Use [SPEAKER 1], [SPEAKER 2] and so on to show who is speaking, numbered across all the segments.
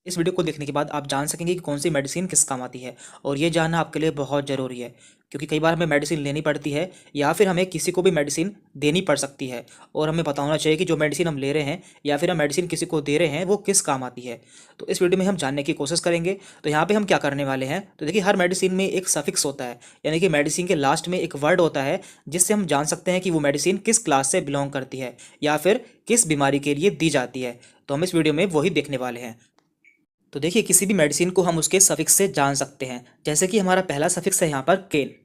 [SPEAKER 1] इस वीडियो को देखने के बाद आप जान सकेंगे कि कौन सी मेडिसिन किस काम आती है और ये जानना आपके लिए बहुत ज़रूरी है क्योंकि कई बार हमें मेडिसिन लेनी पड़ती है या फिर हमें किसी को भी मेडिसिन देनी पड़ सकती है और हमें पता होना चाहिए कि जो मेडिसिन हम ले रहे हैं या फिर हम मेडिसिन किसी को दे रहे हैं वो किस काम आती है। तो इस वीडियो में हम जानने की कोशिश करेंगे। तो यहाँ पे हम क्या करने वाले हैं, तो देखिए हर मेडिसिन में एक सफिक्स होता है, यानी कि मेडिसिन के लास्ट में एक वर्ड होता है जिससे हम जान सकते हैं कि वो मेडिसिन किस क्लास से बिलोंग करती है या फिर किस बीमारी के लिए दी जाती है। तो हम इस वीडियो में वही देखने वाले हैं। तो देखिए किसी भी मेडिसिन को हम उसके सफिक्स से जान सकते हैं, जैसे कि हमारा पहला सफिक्स है यहाँ पर केन।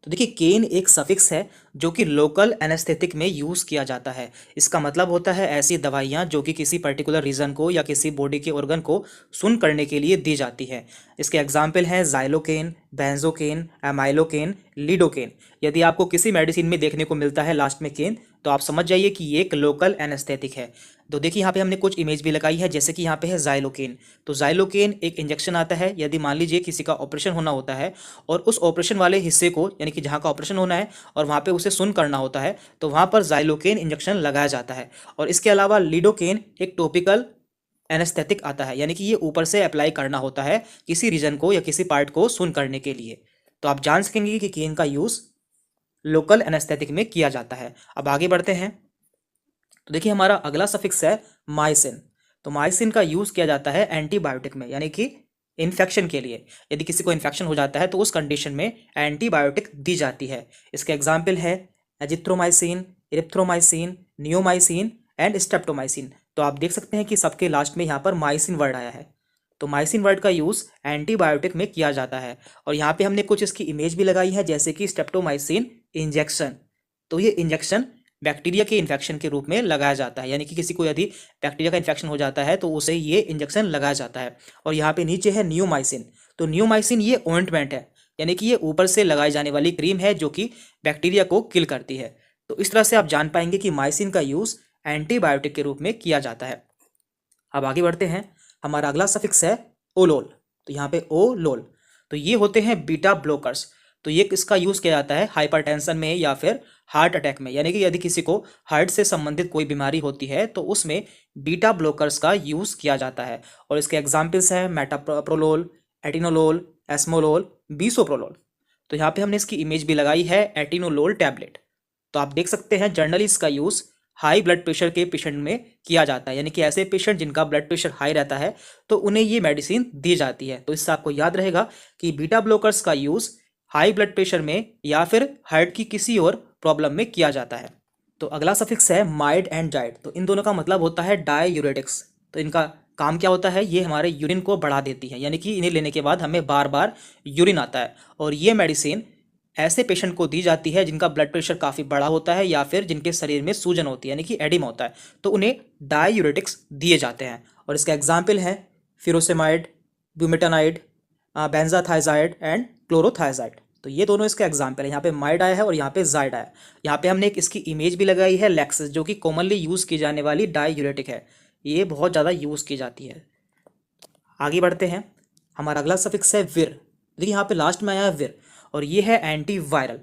[SPEAKER 1] तो देखिए केन एक सफिक्स है जो कि लोकल एनेस्थेटिक में यूज़ किया जाता है। इसका मतलब होता है ऐसी दवाइयाँ जो कि किसी पर्टिकुलर रीजन को या किसी बॉडी के ऑर्गन को सुन करने के लिए दी जाती है। इसके एग्जाम्पल हैं जाइलोकेन, बेंजोकेन, एमाइलोकेन, लीडोकेन। यदि आपको किसी मेडिसिन में देखने को मिलता है लास्ट में केन, तो आप समझ जाइए कि ये एक लोकल एनेस्थेटिक है। तो देखिए यहाँ पे हमने कुछ इमेज भी लगाई है, जैसे कि यहाँ पे है जाइलोकेन। तो जाइलोकेन एक इंजेक्शन आता है यदि मान लीजिए किसी का ऑपरेशन होना होता है और उस ऑपरेशन वाले हिस्से को, यानी कि जहाँ का ऑपरेशन होना है और वहाँ पे उसे सुन करना होता है, तो वहाँ पर जाइलोकेन इंजेक्शन लगाया जाता है। और इसके अलावा लीडोकेन एक टॉपिकल एनेस्थेटिक आता है, यानी कि ये ऊपर से अप्लाई करना होता है किसी रीजन को या किसी पार्ट को सुन करने के लिए। तो आप जान सकेंगे कि केन का यूज़ लोकल एनेस्थेटिक में किया जाता है। अब आगे बढ़ते हैं। तो देखिए हमारा अगला सफिक्स है माइसिन। तो माइसिन का यूज़ किया जाता है एंटीबायोटिक में, यानी कि इन्फेक्शन के लिए। यदि किसी को इन्फेक्शन हो जाता है तो उस कंडीशन में एंटीबायोटिक दी जाती है। इसके एग्जाम्पल है azithromycin, erythromycin, neomycin and streptomycin. तो आप देख सकते हैं कि सबके लास्ट में यहाँ पर माइसिन वर्ड आया है। तो माइसिन वर्ड का यूज़ एंटीबायोटिक में किया जाता है। और यहाँ पे हमने कुछ इसकी इमेज भी लगाई है, जैसे कि स्ट्रेप्टोमाइसिन इंजेक्शन। तो ये इंजेक्शन बैक्टीरिया के इन्फेक्शन के रूप में लगाया जाता है, यानी कि किसी को यदि बैक्टीरिया का इन्फेक्शन हो जाता है तो उसे ये इंजेक्शन लगाया जाता है। और यहाँ पे नीचे है नियोमाइसिन। तो नियोमाइसिन ये ऑइंटमेंट है, यानी कि ये ऊपर से लगाई जाने वाली क्रीम है जो कि बैक्टीरिया को किल करती है। तो इस तरह से आप जान पाएंगे कि माइसिन का यूज़ एंटीबायोटिक के रूप में किया जाता है। अब आगे बढ़ते हैं। हमारा अगला सफिक्स है ओलोल। तो यहाँ पे ओ लोल। तो ये होते हैं बीटा ब्लोकर्स। तो ये इसका यूज़ किया जाता है हाइपरटेंशन में या फिर हार्ट अटैक में, यानी कि यदि किसी को हार्ट से संबंधित कोई बीमारी होती है तो उसमें बीटा ब्लोकर्स का यूज़ किया जाता है। और इसके एग्जाम्पल्स हैं मेटाप्रोलोल, एटिनोलोल, एस्मोलोल, बीसोप्रोलोल। तो यहाँ पे हमने इसकी इमेज भी लगाई है, एटिनोलोल टैबलेट। तो आप देख सकते हैं जनरली इसका यूज़ हाई ब्लड प्रेशर के पेशेंट में किया जाता है, यानी कि ऐसे पेशेंट जिनका ब्लड प्रेशर हाई रहता है तो उन्हें ये मेडिसिन दी जाती है। तो इससे आपको याद रहेगा कि बीटा ब्लोकर्स का यूज़ हाई ब्लड प्रेशर में या फिर हार्ट की किसी और प्रॉब्लम में किया जाता है। तो अगला सफिक्स है माइड एंड जाइड। तो इन दोनों का मतलब होता है डाययूरेटिक्स। तो इनका काम क्या होता है, ये हमारे यूरिन को बढ़ा देती है, यानी कि इन्हें लेने के बाद हमें बार बार यूरिन आता है। और ये मेडिसिन ऐसे पेशेंट को दी जाती है जिनका ब्लड प्रेशर काफ़ी बड़ा होता है या फिर जिनके शरीर में सूजन होती है, यानी कि एडिमा होता है, तो उन्हें डाययूरेटिक्स दिए जाते हैं। और इसका एग्जाम्पल है फिरोसेमाइड, ब्यूमेटानाइड, बेंजाथाइजाइड एंड क्लोरोथाइजाइड। तो ये दोनों इसके एग्जाम्पल है। यहाँ पे माइड आया है और यहाँ पे जाइड आया है। यहाँ पे हमने एक इसकी इमेज भी लगाई है, लेक्सिस, जो कि कॉमनली यूज़ की जाने वाली डाययूरेटिक है। ये बहुत ज़्यादा यूज़ की जाती है। आगे बढ़ते हैं। हमारा अगला सफिक्स है विर। देखिए यहाँ पे लास्ट में आया है विर और ये है एंटी वायरल।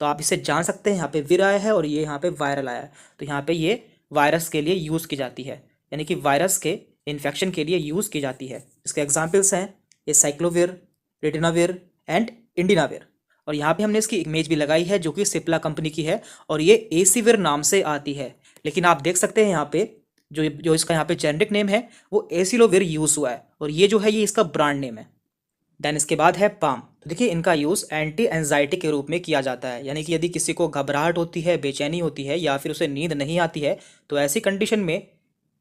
[SPEAKER 1] तो आप इसे जान सकते हैं, यहाँ पे विर आया है और ये यहाँ पे वायरल आया है। तो यहाँ पे ये वायरस के लिए यूज़ की जाती है, यानी कि वायरस के इन्फेक्शन के लिए यूज़ की जाती है। इसके एग्जाम्पल्स हैं ये साइक्लोविर, रिटिनाविर एंड इंडिनाविर। और यहाँ पे हमने इसकी इमेज भी लगाई है जो कि सिप्ला कंपनी की है और ये एसीविर नाम से आती है। लेकिन आप देख सकते हैं यहाँ पे जो इसका यहाँ पे जेनरिक नेम है वो एसिलोविर यूज़ हुआ है और ये जो है ये इसका ब्रांड नेम है। देन इसके बाद है पाम। तो देखिए इनका यूज़ एंटी एंजाइटी के रूप में किया जाता है, यानी कि यदि किसी को घबराहट होती है, बेचैनी होती है या फिर उसे नींद नहीं आती है तो ऐसी कंडीशन में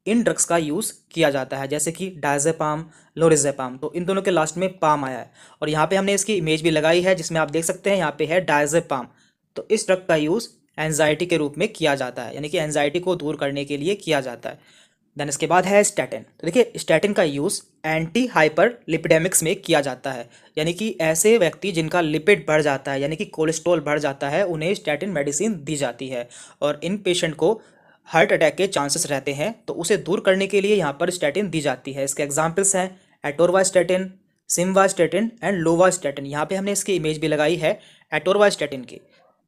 [SPEAKER 1] इन ड्रग्स का यूज़ किया जाता है, जैसे कि डायजेपाम, लोरिजेपाम। तो इन दोनों के लास्ट में पाम आया है और यहाँ पे हमने इसकी इमेज भी लगाई है जिसमें आप देख सकते हैं यहाँ पे है डायजेपाम। तो इस ड्रग का यूज़ एंजाइटी के रूप में किया जाता है, यानी कि एंजाइटी को दूर करने के लिए किया जाता है। देन इसके बाद है स्टैटिन। तो देखिए स्टैटिन का यूज़ एंटी हाइपर लिपिडेमिक्स में किया जाता है, यानी कि ऐसे व्यक्ति जिनका लिपिड बढ़ जाता है, यानी कि कोलेस्ट्रॉल बढ़ जाता है, उन्हें स्टैटिन मेडिसिन दी जाती है। और इन पेशेंट को हार्ट अटैक के चांसेस रहते हैं तो उसे दूर करने के लिए यहाँ पर स्टैटिन दी जाती है। इसके एग्जाम्पल्स हैं एटोरवास्टैटिन, सिमवास्टैटिन एंड लोवास्टैटिन। यहाँ पे हमने इसकी इमेज भी लगाई है एटोरवास्टैटिन की।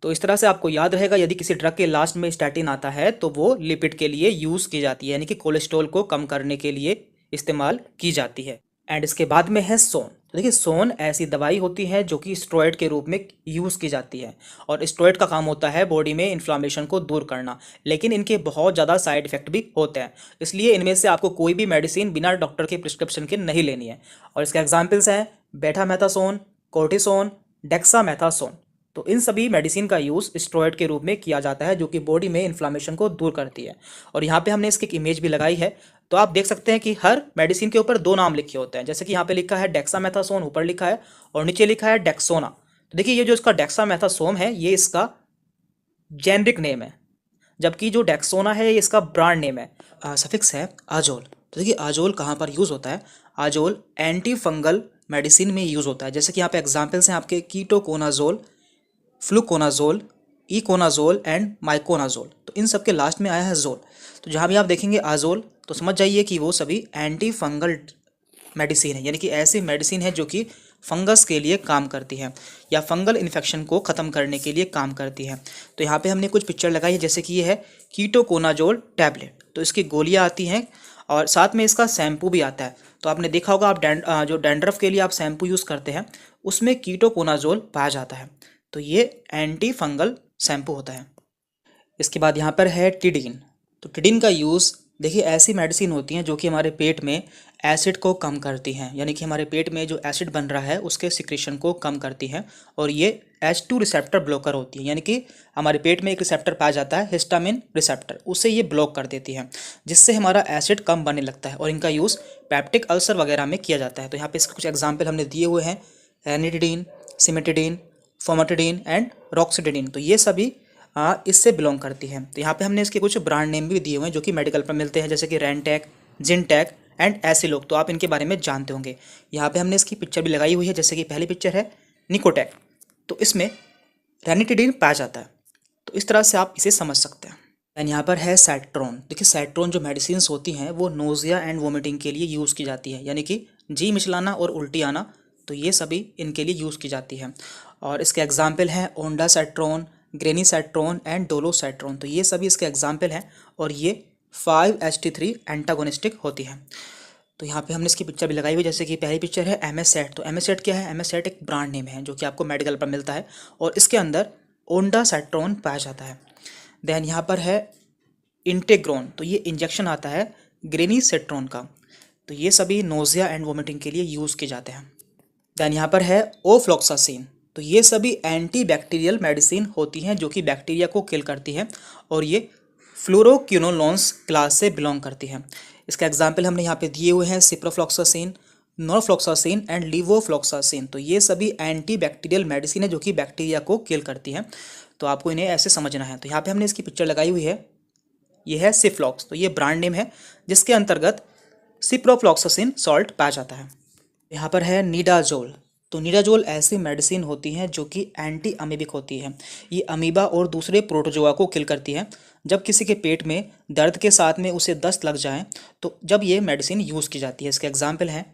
[SPEAKER 1] तो इस तरह से आपको याद रहेगा, यदि किसी ड्रग के लास्ट में स्टैटिन आता है तो वो लिपिड के लिए यूज़ की जाती है, यानी कि कोलेस्ट्रॉल को कम करने के लिए इस्तेमाल की जाती है। एंड इसके बाद में है सोन। तो देखिए सोन ऐसी दवाई होती है जो कि स्टेरॉइड के रूप में यूज़ की जाती है, और स्टेरॉइड का काम होता है बॉडी में इन्फ्लामेशन को दूर करना, लेकिन इनके बहुत ज़्यादा साइड इफेक्ट भी होते हैं, इसलिए इनमें से आपको कोई भी मेडिसिन बिना डॉक्टर के प्रिस्क्रिप्शन के नहीं लेनी है। और इसके एग्जाम्पल्स हैं बेटामेथासोन, कोर्टिसोन, डेक्सामेथासोन। तो इन सभी मेडिसिन का यूज़ स्टेरॉइड के रूप में किया जाता है जो कि बॉडी में इन्फ्लामेशन को दूर करती है। और यहाँ पे हमने इसकी एक इमेज भी लगाई है, तो आप देख सकते हैं कि हर मेडिसिन के ऊपर दो नाम लिखे होते हैं, जैसे कि यहाँ पे लिखा है डेक्सामेथासोन ऊपर लिखा है और नीचे लिखा है डेक्सोना। तो देखिए ये जो इसका डेक्सामेथासोन है ये इसका जेनरिक नेम है, जबकि जो डेक्सोना है ये इसका ब्रांड नेम है। सफिक्स है आजोल। तो देखिए आजोल कहाँ पर यूज़ होता है? आजोल एंटी फंगल मेडिसिन में यूज़ होता है, जैसे कि यहाँ पे एग्जाम्पल्स हैं आपके ketoconazole, fluconazole, econazole and miconazole. तो इन सब के लास्ट में आया है जोल। तो जहाँ भी आप देखेंगे आजोल तो समझ जाइए कि वो सभी एंटी फंगल मेडिसिन है, यानी कि ऐसी मेडिसिन है जो कि फंगस के लिए काम करती है या फंगल इन्फेक्शन को ख़त्म करने के लिए काम करती है। तो यहाँ पे हमने कुछ पिक्चर लगाई है, जैसे कि ये है कीटोकोनाजोल टैबलेट। तो इसकी गोलियाँ आती हैं और साथ में इसका शैम्पू भी आता है। तो आपने देखा होगा आप जो डैंड्रफ के लिए आप शैम्पू यूज़ करते हैं उसमें कीटोकोनाजोल पाया जाता है। तो ये एंटी फंगल शैम्पू होता है। इसके बाद यहाँ पर है टिडिन। तो टिडिन का यूज़ देखिए ऐसी मेडिसिन होती हैं जो कि हमारे पेट में एसिड को कम करती हैं, यानी कि हमारे पेट में जो एसिड बन रहा है उसके सिक्रेशन को कम करती हैं, और ये H2 रिसेप्टर ब्लॉकर होती है, यानी कि हमारे पेट में एक रिसेप्टर पाया जाता है हिस्टामिन रिसेप्टर, उसे ये ब्लॉक कर देती है जिससे हमारा एसिड कम बनने लगता है, और इनका यूज़ पैप्टिक अल्सर वगैरह में किया जाता है। तो यहाँ पे इसके कुछ एग्जाम्पल हमने दिए हुए हैं, एनिटिडीन, सिमेटिडीन, फोमेटिडीन एंड रॉक्सिडिन। तो ये सभी इससे बिलोंग करती है। तो यहाँ पे हमने इसके कुछ ब्रांड नेम भी दिए हुए हैं जो कि मेडिकल पर मिलते हैं, जैसे कि रेंटेक, जिनटेक एंड ऐसे लोग, तो आप इनके बारे में जानते होंगे। यहाँ पे हमने इसकी पिक्चर भी लगाई हुई है, जैसे कि पहली पिक्चर है निकोटेक, तो इसमें रेनिटिडीन पाया जाता है। तो इस तरह से आप इसे समझ सकते हैं। एंड यहाँ पर है सैट्रोन। देखिए सैट्रोन जो मेडिसिन होती हैं वो नोजिया एंड वोमिटिंग के लिए यूज़ की जाती है, यानी कि जी मिचलाना और उल्टी आना, तो ये सभी इनके लिए यूज़ की जाती है। और इसके एग्जाम्पल हैं ओंडासैट्रोन, ग्रेनीसैट्रोन एंड डोलोसैट्रोन। तो ये सभी इसके एग्जाम्पल हैं, और ये 5-HT3 एंटागोनिस्टिक होती है। तो यहाँ पे हमने इसकी पिक्चर भी लगाई हुई, जैसे कि पहली पिक्चर है एमएसएट। तो एमएसएट क्या है? एमएसएट एक ब्रांड नेम है जो कि आपको मेडिकल पर मिलता है, और इसके अंदर ओंडासैट्रोन पाया जाता है। देन यहाँ पर है इंटेग्रोन। तो ये इंजेक्शन आता है ग्रेनीसैट्रोन का। तो ये सभी नोजिया एंड वोमिटिंग के लिए यूज़ किए जाते हैं। देन यहाँ पर है ओफ्लॉक्सासिन। तो ये सभी एंटी बैक्टीरियल मेडिसिन होती हैं जो कि बैक्टीरिया को किल करती है, और ये फ्लोरोक्विनोलोन्स क्लास से बिलोंग करती है। इसका एग्जाम्पल हमने यहाँ पे दिए हुए हैं सिप्रोफ्लॉक्सासिन, नॉरफ्लॉक्सासिन एंड लीवोफ्लॉक्सासिन। तो ये सभी एंटी बैक्टीरियल मेडिसिन है जो कि बैक्टीरिया को किल करती है, तो आपको इन्हें ऐसे समझना है। तो यहाँ पे हमने इसकी पिक्चर लगाई हुई है, ये है सिफ्लॉक्स। तो ये ब्रांड नेम है जिसके अंतर्गत सिप्रोफ्लॉक्सासिन सॉल्ट पाया जाता है। यहाँ पर है निडाजोल। तो निडाजोल ऐसी मेडिसिन होती हैं जो कि एंटी अमीबिक होती है। ये अमीबा और दूसरे प्रोटोजोआ को किल करती है। जब किसी के पेट में दर्द के साथ में उसे दस्त लग जाए तो जब ये मेडिसिन यूज़ की जाती है। इसके एग्जाम्पल हैं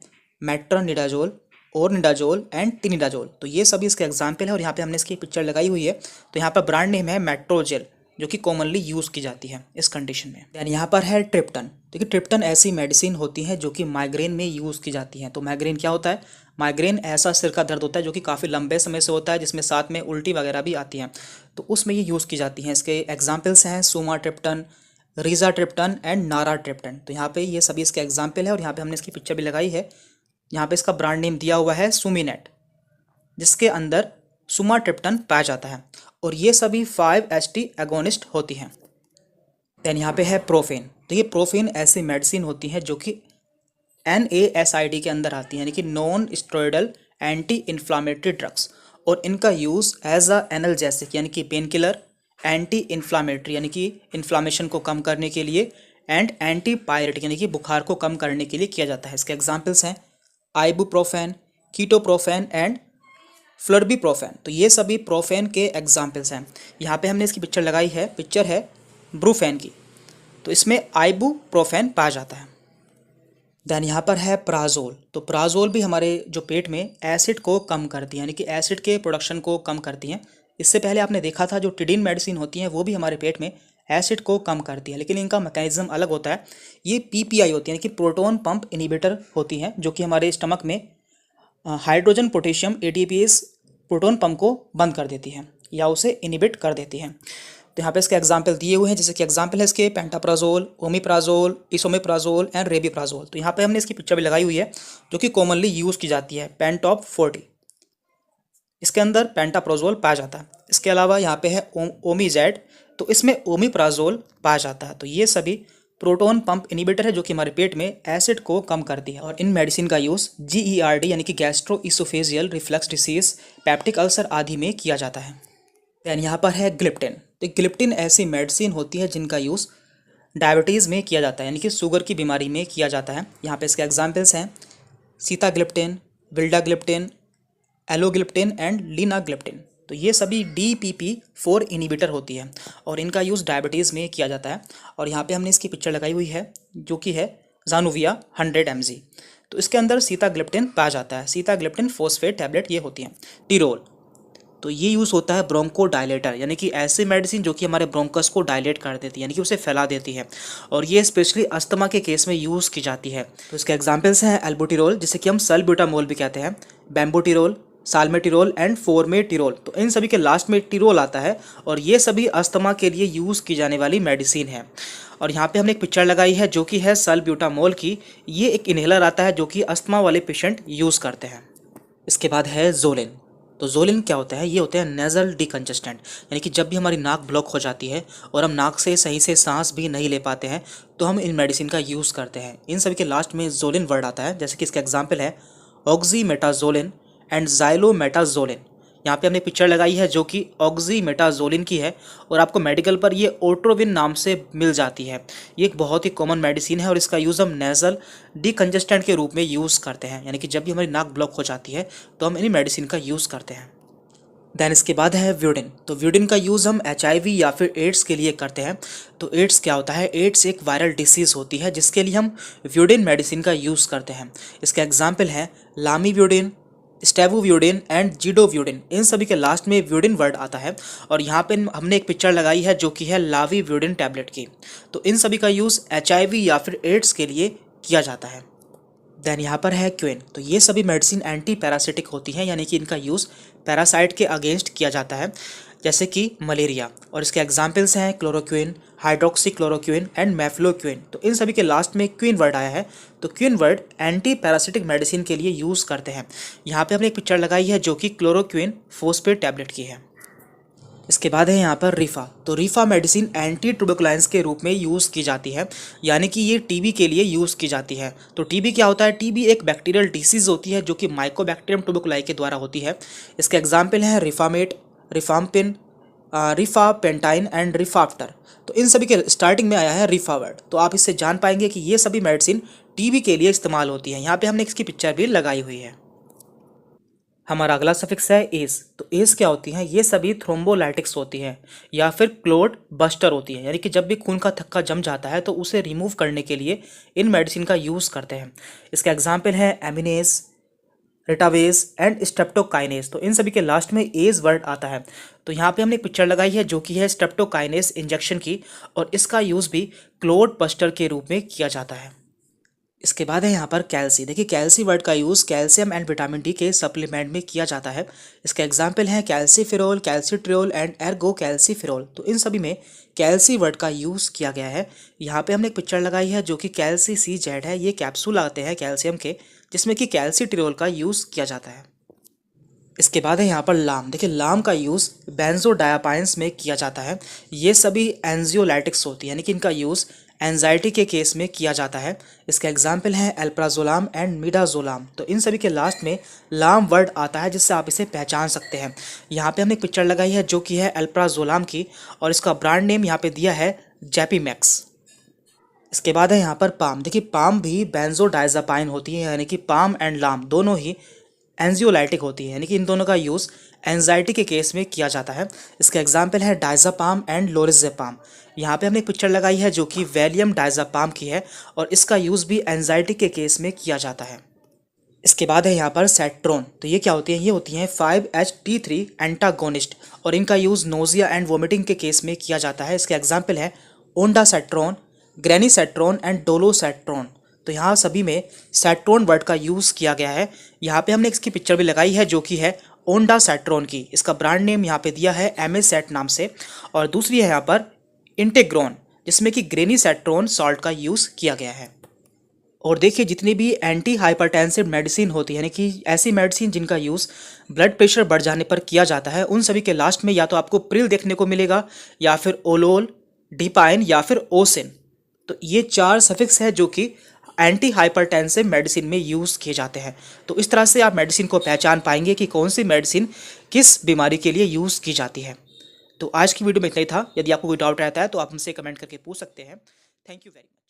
[SPEAKER 1] मेट्रोनिडाजोल, ओरनिडाजोल एंड टिनिडाजोल। तो ये सभी इसके एग्जाम्पल है, और यहाँ पे हमने इसकी पिक्चर लगाई हुई है। तो यहाँ पर ब्रांड नेम है मेट्रोजेल, जो कि कॉमनली यूज़ की जाती है इस कंडीशन में। दैन यहाँ पर है ट्रिप्टन। देखिए ट्रिप्टन ऐसी मेडिसिन होती है जो कि माइग्रेन में यूज़ की जाती है। तो माइग्रेन क्या होता है? माइग्रेन ऐसा सिर का दर्द होता है जो कि काफ़ी लंबे समय से होता है, जिसमें साथ में उल्टी वगैरह भी आती हैं, तो उसमें ये यूज़ की जाती हैं। इसके एग्जाम्पल्स हैं सुमाट्रिप्टन, रीज़ाट्रिप्टन एंड नाराट्रिप्टन। तो यहाँ पे ये सभी इसके एग्जाम्पल है, और यहाँ पे हमने इसकी पिक्चर भी लगाई है। यहाँ पे इसका ब्रांड नेम दिया हुआ है सुमिनेट, जिसके अंदर सुमाट्रिप्टन पाया जाता है, और ये सभी 5-HT एगोनिस्ट होती हैं। दैन यहाँ पे है प्रोफेन। तो ये प्रोफेन ऐसी मेडिसिन होती है जो कि NASID के अंदर आती है, यानी कि non steroidal anti inflammatory drugs, और इनका यूज़ एज अ एनाल्जेसिक यानी कि पेन किलर, एंटी इन्फ्लामेटरी यानी कि इन्फ्लामेशन को कम करने के लिए, एंड एंटी पायरेटिक यानी कि बुखार को कम करने के लिए किया जाता है। इसके एग्जाम्पल्स हैं आइबुप्रोफेन, कीटोप्रोफेन एंड फ्लर्बीप्रोफेन। तो ये सभी प्रोफेन के एग्जाम्पल्स हैं। यहाँ पे हमने इसकी पिक्चर लगाई है, पिक्चर है ब्रूफेन की। तो इसमें आइबुप्रोफेन पाया जाता है। दैन यहाँ पर है प्राजोल। तो प्राजोल भी हमारे जो पेट में एसिड को कम करती है, यानी कि एसिड के प्रोडक्शन को कम करती हैं। इससे पहले आपने देखा था जो टिडिन मेडिसिन होती हैं वो भी हमारे पेट में एसिड को कम करती है, लेकिन इनका मैकेनिज्म अलग होता है। ये पीपीआई होती है, यानी कि प्रोटॉन पंप इनहिबिटर होती हैं, जो कि हमारे स्टमक में hydrogen potassium ATPase proton pump को बंद कर देती है या उसे इनहिबिट कर देती है। तो यहाँ पे इसके एग्जाम्पल दिए हुए हैं, जैसे कि एग्जाम्पल है इसके पेंटाप्राजोल, ओमिप्राजोल, इसोमेप्राजोल एंड रेबिप्राजोल। तो यहाँ पे हमने इसकी पिक्चर भी लगाई हुई है, जो कि कॉमनली यूज़ की जाती है। पेंटॉप 40, इसके अंदर पेंटाप्राजोल पाया जाता है। इसके अलावा यहाँ पे है ओमीजेड, तो इसमें ओमिप्राजोल पाया जाता है। तो ये सभी प्रोटॉन पंप इनहिबिटर है, जो कि हमारे पेट में एसिड को कम करती है। और इन मेडिसिन का यूज़ GERD यानी कि gastro oesophageal reflux disease, peptic ulcer आदि में किया जाता है। दैन यहाँ पर है ग्लिप्टिन। तो ग्लिप्टिन ऐसी मेडिसिन होती है जिनका यूज़ डायबिटीज़ में किया जाता है, यानी कि शुगर की बीमारी में किया जाता है। यहाँ पे इसके एग्जाम्पल्स हैं सीताग्लिप्टिन, विल्डाग्लिप्टिन, एलोग्लिप्टिन एंड लीनाग्लिप्टिन। तो ये सभी DPP-4 इनहिबिटर होती है और इनका यूज़ डायबिटीज़ में किया जाता है। और यहाँ पे हमने इसकी पिक्चर लगाई हुई है, जो कि है जानुविया 100 mg। तो इसके अंदर सीताग्लिप्टिन पाया जाता है। सीताग्लिप्टिन फॉस्फेट टैबलेट ये होती हैं। टिरोल, तो ये यूज़ होता है ब्रोंको डायलेटर, यानी कि ऐसी मेडिसिन जो कि हमारे ब्रोंकस को डायलेट कर देती है, यानी कि उसे फैला देती है। और ये स्पेशली अस्थमा के केस में यूज़ की जाती है। तो इसके एग्जांपल्स हैं एल्बुटिरोल, जिसे कि हम सल्ब्यूटामोल भी कहते हैं, बेम्बुटिरोल, साल्मेटिरोल एंड फोर्मेटिरोल। तो इन सभी के लास्ट में टिरोल आता है और ये सभी अस्थमा के लिए यूज़ की जाने वाली मेडिसिन है। और यहाँ पे हमने एक पिक्चर लगाई है, जो कि है सल्ब्यूटामोल की। ये एक इन्हेलर आता है जो कि अस्थमा वाले पेशेंट यूज़ करते हैं। इसके बाद है जोलिन। तो जोलिन क्या होता है? ये होता है नेज़ल डिकंजेस्टेंट, यानी कि जब भी हमारी नाक ब्लॉक हो जाती है और हम नाक से सही से सांस भी नहीं ले पाते हैं, तो हम इन मेडिसिन का यूज़ करते हैं। इन सभी के लास्ट में जोलिन वर्ड आता है, जैसे कि इसका एग्जांपल है ऑक्सीमेटाजोलिन एंड ज़ाइलोमेटाजोलिन। यहाँ पे हमने पिक्चर लगाई है, जो कि ऑक्सीमेटाजोलिन की है और आपको मेडिकल पर ये ओट्रोविन नाम से मिल जाती है। ये एक बहुत ही कॉमन मेडिसिन है और इसका यूज़ हम नेज़ल डिकंजेस्टेंट के रूप में यूज़ करते हैं, यानी कि जब भी हमारी नाक ब्लॉक हो जाती है तो हम इन मेडिसिन का यूज़ करते हैं। दैन इसके बाद है व्यूडिन। तो व्यूडिन का यूज़ हम HIV या फिर एड्स के लिए करते हैं। तो एड्स क्या होता है? एड्स एक वायरल डिसीज़ होती है जिसके लिए हम व्यूडिन मेडिसिन का यूज़ करते हैं। इसका एग्जाम्पल है लामीव्यूडिन, स्टेबुव्यूडिन एंड जीडोव्यूडिन। इन सभी के लास्ट में व्यूडिन वर्ड आता है और यहाँ पे हमने एक पिक्चर लगाई है, जो कि है लावीव्यूडिन टैबलेट की। तो इन सभी का यूज़ HIV या फिर एड्स के लिए किया जाता है। देन यहाँ पर है क्विन। तो ये सभी मेडिसिन एंटी पैरासिटिक होती हैं, यानी कि इनका यूज़ पैरासाइट के अगेंस्ट किया जाता है, जैसे कि मलेरिया। और इसके एग्जाम्पल्स हैं क्लोरोक्विन, हाइड्रोक्सीक्लोरोक्विन एंड मेफ्लोक्विन। तो इन सभी के लास्ट में क्विन वर्ड आया है। तो क्विन वर्ड एंटी पैरासिटिक मेडिसिन के लिए यूज़ करते हैं। यहाँ पे हमने एक पिक्चर लगाई है, जो कि क्लोरोक्विन फॉस्फेट टैबलेट की है। इसके बाद है यहाँ पर रिफा। तो रिफा मेडिसिन एंटी ट्यूबरकुलाइंस के रूप में यूज़ की जाती है, यानी कि ये TB के लिए यूज़ की जाती है। तो TB क्या होता है? TB एक बैक्टीरियल डिसीज़ होती है, जो कि माइकोबैक्टीरियम ट्यूबरकुलाई के द्वारा होती है। इसके एग्जाम्पल हैं रिफामेट, रिफाम्पिन, रिफापेंटाइन एंड रिफाप्टर। तो इन सभी के स्टार्टिंग में आया है रिफा वर्ड। तो आप इससे जान पाएंगे कि ये सभी मेडिसिन TB के लिए इस्तेमाल होती है। यहाँ पे हमने इसकी पिक्चर भी लगाई हुई है। हमारा अगला सफिक्स है एस। तो एस क्या होती हैं? ये सभी थ्रोम्बोलाइटिक्स होती हैं या फिर क्लोट बस्टर होती है, यानी कि जब भी खून का थक्का जम जाता है तो उसे रिमूव करने के लिए इन मेडिसिन का यूज़ करते हैं। इसका एग्जाम्पल है एमिनेस, रिटावेस एंड स्ट्रेप्टोकाइनेस। तो इन सभी के लास्ट में एज वर्ड आता है। तो यहाँ पे हमने एक पिक्चर लगाई है, जो कि है स्ट्रेप्टोकाइनेस इंजेक्शन की, और इसका यूज़ भी क्लोट बस्टर के रूप में किया जाता है। इसके बाद है यहाँ पर कैल्सी। देखिए, कैल्सी वर्ड का use calcium and vitamin D के सप्लीमेंट में किया जाता है। इसका एग्जाम्पल है calciferol, calcitriol and Ergo calciferol. तो इन सभी में कैल्सी वर्ड का यूज़ किया गया है। यहाँ पे हमने एक पिक्चर लगाई है, जो कि कैल्सी CZ है। ये कैप्सूल आते हैं कैल्शियम के, जिसमें कि कैल्सीट्रियोल का यूज़ किया जाता है। इसके बाद है यहाँ पर लाम। देखिए, लाम का यूज़ बेंजोडायापाइंस में किया जाता है। ये सभी एंजियोलाइटिक्स होती है, यानी कि इनका यूज़ एंजाइटी के केस में किया जाता है। इसका एग्जाम्पल है एल्प्राजोलाम एंड मिडाजोलाम। तो इन सभी के लास्ट में लाम वर्ड आता है, जिससे आप इसे पहचान सकते हैं। यहाँ पे हमने एक पिक्चर लगाई है, जो कि है एल्प्राजोलाम की, और इसका ब्रांड नेम यहाँ पे दिया है जैपीमैक्स। इसके बाद है यहाँ पर पाम। देखिए, पाम भी बेंजोडायज़ापाइन होती है, यानी कि पाम एंड लाम दोनों ही एंजियोलाइटिक होती है, यानी कि इन दोनों का यूज़ एंजाइटी के केस में किया जाता है। इसका एग्जाम्पल है डायज़ापाम एंड लोरिज़ेपाम। यहाँ पे हमने एक पिक्चर लगाई है, जो कि वैलियम डायज़ापाम की है, और इसका यूज़ भी एंजाइटी के केस में किया जाता है। इसके बाद है यहाँ पर सेट्रोन। तो ये क्या होती है? ये होती हैं 5-HT3 एंटागोनिस्ट और इनका यूज़ नोजिया एंड वोमिटिंग के केस में किया जाता है। इसके एग्जाम्पल हैं ओंडासेट्रोन, ग्रेनीसेट्रोन एंड डोलोसेट्रोन। तो यहाँ सभी में सेट्रोन वर्ड का यूज़ किया गया है। यहाँ पे हमने इसकी पिक्चर भी लगाई है जो कि है ओंडासेट्रोन की। इसका ब्रांड नेम यहाँ पे दिया है एमेसेट नाम से। और दूसरी है यहाँ पर इंटेग्रोन, जिसमें कि ग्रेनीसेट्रोन सॉल्ट का यूज़ किया गया है। और देखिए जितनी भी एंटी हाइपरटेंसिव मेडिसिन होती है, यानी कि ऐसी मेडिसिन जिनका यूज़ ब्लड प्रेशर बढ़ जाने पर किया जाता है, उन सभी के लास्ट में या तो आपको प्रिल देखने को मिलेगा या फिर ओलोल, डिपाइन या फिर ओसिन। तो ये 4 सफिक्स है जो कि एंटी हाइपरटेंसिव मेडिसिन में यूज़ किए जाते हैं। तो इस तरह से आप मेडिसिन को पहचान पाएंगे कि कौन सी मेडिसिन किस बीमारी के लिए यूज़ की जाती है। तो आज की वीडियो में इतना ही था। यदि आपको कोई डाउट रहता है तो आप हमसे कमेंट करके पूछ सकते हैं। Thank you very much.